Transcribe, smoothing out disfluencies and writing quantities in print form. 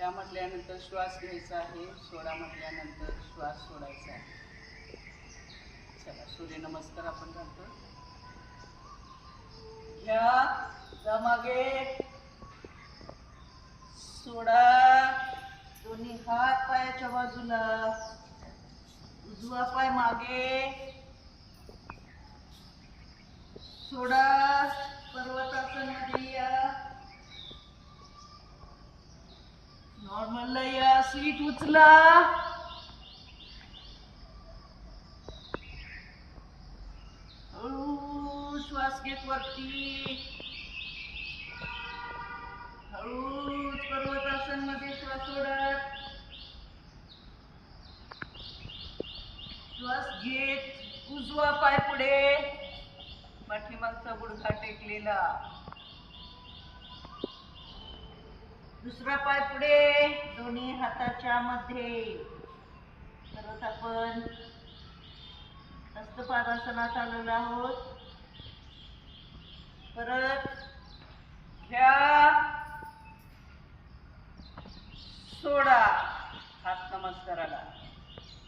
घ्या म्हटल्यानंतर श्वास घ्यायचा आहे, सोडा म्हटल्यानंतर श्वास सोडायचा आहे. चला सूर्यनमस्कार आपण घालतो. घ्या, जा मागे, सोडा, दोन्ही हात पायाच्या बाजूला, उजवा पाय मागे, सोडा, पर्वतासन मध्ये या, नॉर्मलला या, सीट उचला, हळू श्वास घेत वरती, हळू पर्वतासन मध्ये श्वास सोडत, श्वास घेत उजवा पाय पुढे, पाठीमागचा गुडघा टेकलेला, दुसरा पाय पुढे, दोन्ही हाताच्या मध्ये. परत आपण हस्तपादासनात आलेलो आहोत. परत घ्या, सोडा, हात नमस्काराला.